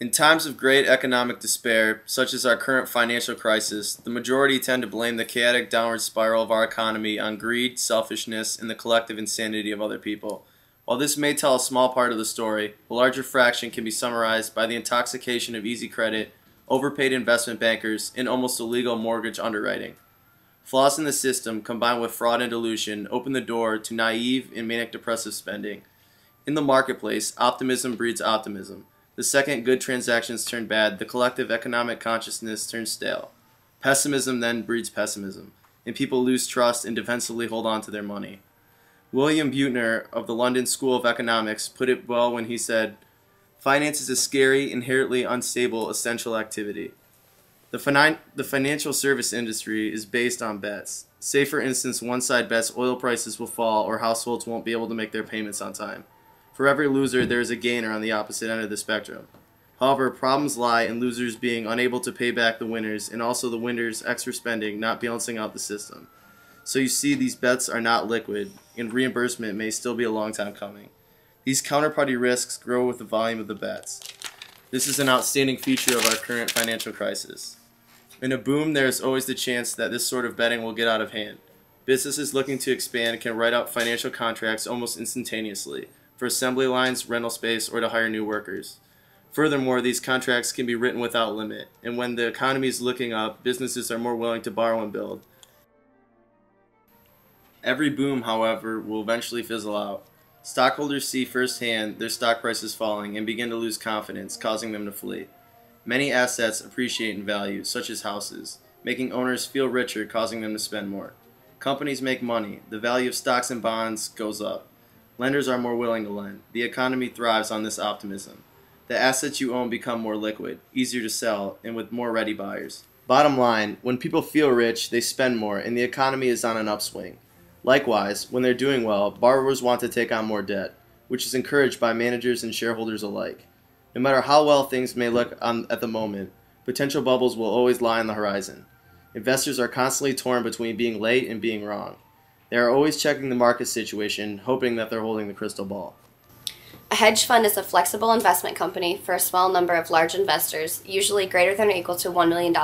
In times of great economic despair, such as our current financial crisis, the majority tend to blame the chaotic downward spiral of our economy on greed, selfishness, and the collective insanity of other people. While this may tell a small part of the story, a larger fraction can be summarized by the intoxication of easy credit, overpaid investment bankers, and almost illegal mortgage underwriting. Flaws in the system, combined with fraud and dilution, open the door to naive and manic depressive spending. In the marketplace, optimism breeds optimism. The second good transactions turn bad, the collective economic consciousness turns stale. Pessimism then breeds pessimism, and people lose trust and defensively hold on to their money. William Buettner of the London School of Economics put it well when he said, "Finance is a scary, inherently unstable, essential activity." The financial service industry is based on bets. Say, for instance, one side bets oil prices will fall or households won't be able to make their payments on time. For every loser, there is a gainer on the opposite end of the spectrum. However, problems lie in losers being unable to pay back the winners and also the winners' extra spending not balancing out the system. So you see, these bets are not liquid, and reimbursement may still be a long time coming. These counterparty risks grow with the volume of the bets. This is an outstanding feature of our current financial crisis. In a boom, there is always the chance that this sort of betting will get out of hand. Businesses looking to expand can write out financial contracts almost instantaneously, for assembly lines, rental space, or to hire new workers. Furthermore, these contracts can be written without limit, and when the economy is looking up, businesses are more willing to borrow and build. Every boom, however, will eventually fizzle out. Stockholders see firsthand their stock prices falling and begin to lose confidence, causing them to flee. Many assets appreciate in value, such as houses, making owners feel richer, causing them to spend more. Companies make money. The value of stocks and bonds goes up. Lenders are more willing to lend. The economy thrives on this optimism. The assets you own become more liquid, easier to sell, and with more ready buyers. Bottom line, when people feel rich, they spend more, and the economy is on an upswing. Likewise, when they're doing well, borrowers want to take on more debt, which is encouraged by managers and shareholders alike. No matter how well things may look at the moment, potential bubbles will always lie on the horizon. Investors are constantly torn between being late and being wrong. They are always checking the market situation, hoping that they're holding the crystal ball. A hedge fund is a flexible investment company for a small number of large investors, usually greater than or equal to $1 million.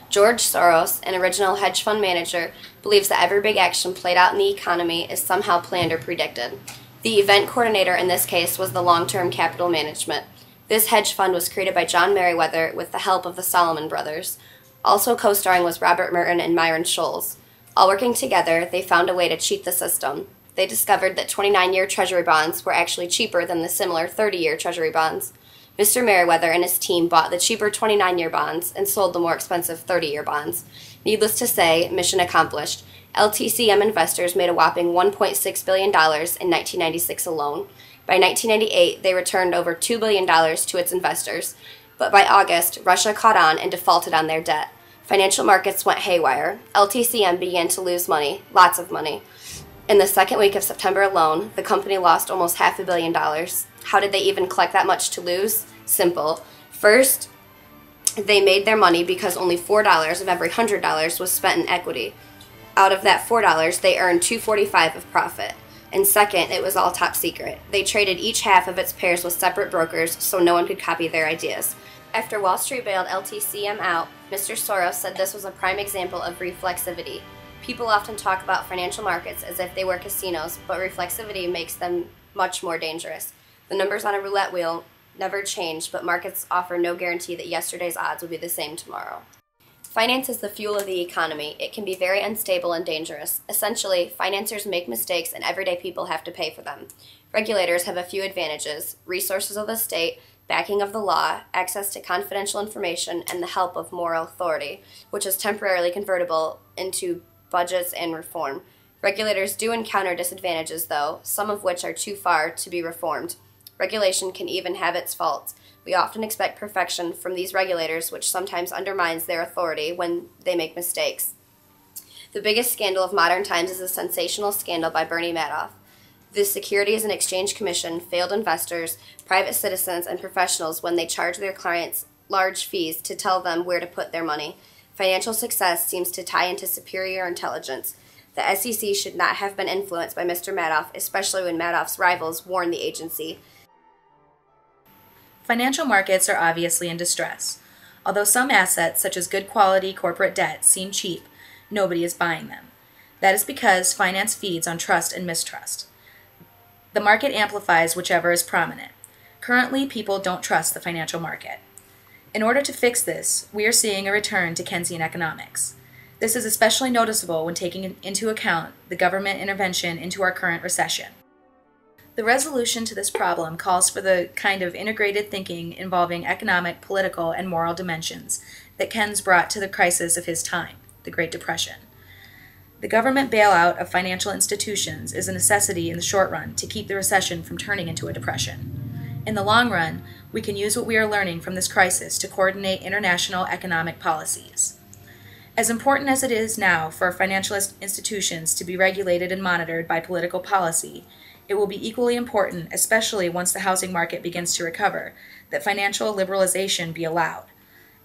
George Soros, an original hedge fund manager, believes that every big action played out in the economy is somehow planned or predicted. The event coordinator in this case was the Long-Term Capital Management. This hedge fund was created by John Meriwether with the help of the Solomon brothers. Also co-starring was Robert Merton and Myron Scholes. All working together, they found a way to cheat the system. They discovered that 29-year Treasury bonds were actually cheaper than the similar 30-year Treasury bonds. Mr. Meriwether and his team bought the cheaper 29-year bonds and sold the more expensive 30-year bonds. Needless to say, mission accomplished. LTCM investors made a whopping $1.6 billion in 1996 alone. By 1998, they returned over $2 billion to its investors. But by August, Russia caught on and defaulted on their debt. Financial markets went haywire. LTCM began to lose money, lots of money. In the second week of September alone, the company lost almost $500 million. How did they even collect that much to lose? Simple. First, they made their money because only $4 of every $100 was spent in equity. Out of that $4, they earned $2.45 of profit. And second, it was all top secret. They traded each half of its pairs with separate brokers so no one could copy their ideas. After Wall Street bailed LTCM out, Mr. Soros said this was a prime example of reflexivity. People often talk about financial markets as if they were casinos, but reflexivity makes them much more dangerous. The numbers on a roulette wheel never change, but markets offer no guarantee that yesterday's odds will be the same tomorrow. Finance is the fuel of the economy. It can be very unstable and dangerous. Essentially, financiers make mistakes and everyday people have to pay for them. Regulators have a few advantages: resources of the state, backing of the law, access to confidential information, and the help of moral authority, which is temporarily convertible into budgets and reform. Regulators do encounter disadvantages, though, some of which are too far to be reformed. Regulation can even have its faults. We often expect perfection from these regulators, which sometimes undermines their authority when they make mistakes. The biggest scandal of modern times is the sensational scandal by Bernie Madoff. The Securities and Exchange Commission failed investors, private citizens, and professionals when they charge their clients large fees to tell them where to put their money. Financial success seems to tie into superior intelligence. The SEC should not have been influenced by Mr. Madoff, especially when Madoff's rivals warned the agency. Financial markets are obviously in distress. Although some assets, such as good quality corporate debt, seem cheap, nobody is buying them. That is because finance feeds on trust and mistrust. The market amplifies whichever is prominent. Currently, people don't trust the financial market. In order to fix this, we are seeing a return to Keynesian economics. This is especially noticeable when taking into account the government intervention into our current recession. The resolution to this problem calls for the kind of integrated thinking involving economic, political, and moral dimensions that Keynes brought to the crisis of his time, the Great Depression. The government bailout of financial institutions is a necessity in the short run to keep the recession from turning into a depression. In the long run, we can use what we are learning from this crisis to coordinate international economic policies. As important as it is now for financial institutions to be regulated and monitored by political policy, it will be equally important, especially once the housing market begins to recover, that financial liberalization be allowed.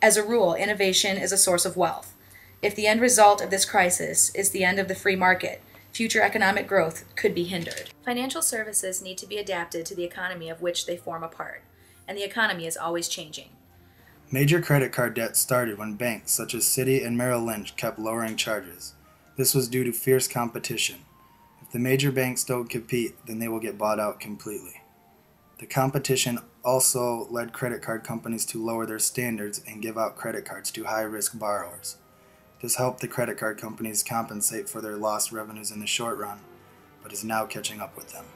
As a rule, innovation is a source of wealth. If the end result of this crisis is the end of the free market, future economic growth could be hindered. Financial services need to be adapted to the economy of which they form a part, and the economy is always changing. Major credit card debt started when banks such as Citi and Merrill Lynch kept lowering charges. This was due to fierce competition. If the major banks don't compete, then they will get bought out completely. The competition also led credit card companies to lower their standards and give out credit cards to high-risk borrowers. This helped the credit card companies compensate for their lost revenues in the short run, but is now catching up with them.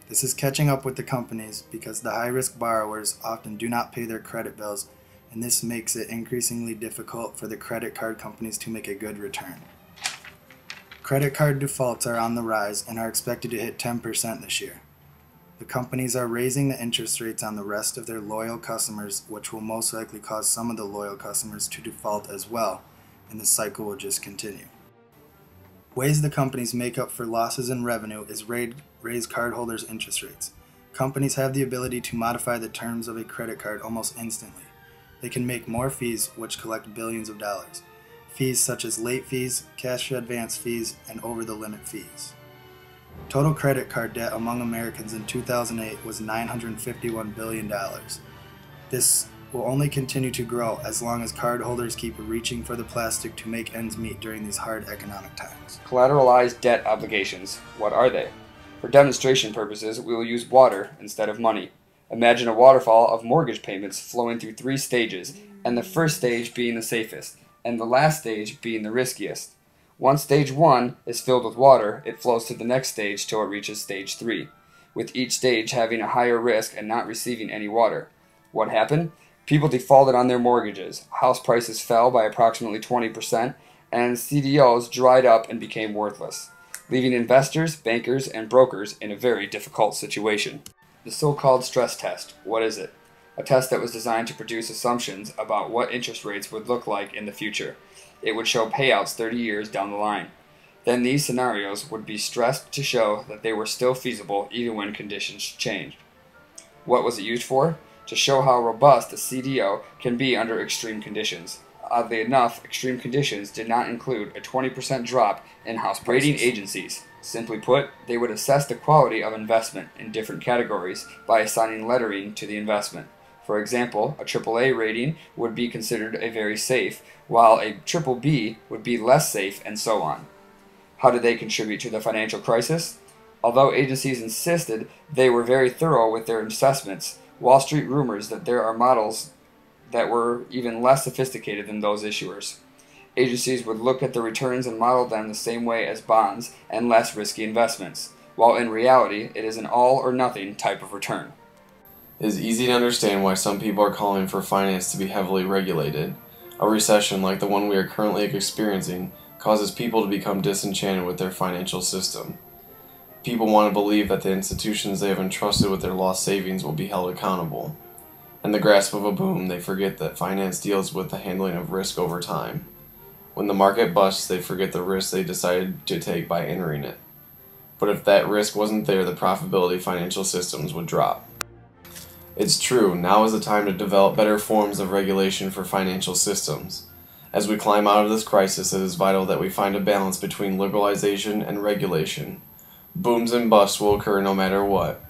This is catching up with the companies because the high-risk borrowers often do not pay their credit bills, and this makes it increasingly difficult for the credit card companies to make a good return. Credit card defaults are on the rise and are expected to hit 10% this year. The companies are raising the interest rates on the rest of their loyal customers, which will most likely cause some of the loyal customers to default as well, and the cycle will just continue. Ways the companies make up for losses in revenue is raise cardholders' interest rates. Companies have the ability to modify the terms of a credit card almost instantly. They can make more fees, which collect billions of dollars. Fees such as late fees, cash advance fees, and over-the-limit fees. Total credit card debt among Americans in 2008 was $951 billion. This will only continue to grow as long as cardholders keep reaching for the plastic to make ends meet during these hard economic times. Collateralized debt obligations. What are they? For demonstration purposes, we will use water instead of money. Imagine a waterfall of mortgage payments flowing through 3 stages, and the first stage being the safest, and the last stage being the riskiest. Once stage 1 is filled with water, it flows to the next stage till it reaches stage 3, with each stage having a higher risk and not receiving any water. What happened? People defaulted on their mortgages, house prices fell by approximately 20%, and CDOs dried up and became worthless, leaving investors, bankers, and brokers in a very difficult situation. The so-called stress test. What is it? A test that was designed to produce assumptions about what interest rates would look like in the future. It would show payouts 30 years down the line. Then these scenarios would be stressed to show that they were still feasible even when conditions changed. What was it used for? To show how robust a CDO can be under extreme conditions. Oddly enough, extreme conditions did not include a 20% drop in house prices. Rating agencies. Simply put, they would assess the quality of investment in different categories by assigning lettering to the investment. For example, a AAA rating would be considered a very safe, while a BBB would be less safe, and so on. How did they contribute to the financial crisis? Although agencies insisted they were very thorough with their assessments, Wall Street rumors that there are models that were even less sophisticated than those issuers. Agencies would look at the returns and model them the same way as bonds and less risky investments, while in reality it is an all-or-nothing type of return. It is easy to understand why some people are calling for finance to be heavily regulated. A recession like the one we are currently experiencing causes people to become disenchanted with their financial system. People want to believe that the institutions they have entrusted with their lost savings will be held accountable. In the grasp of a boom, they forget that finance deals with the handling of risk over time. When the market busts, they forget the risk they decided to take by entering it. But if that risk wasn't there, the profitability of financial systems would drop. It's true, now is the time to develop better forms of regulation for financial systems. As we climb out of this crisis, it is vital that we find a balance between liberalization and regulation. Booms and busts will occur no matter what.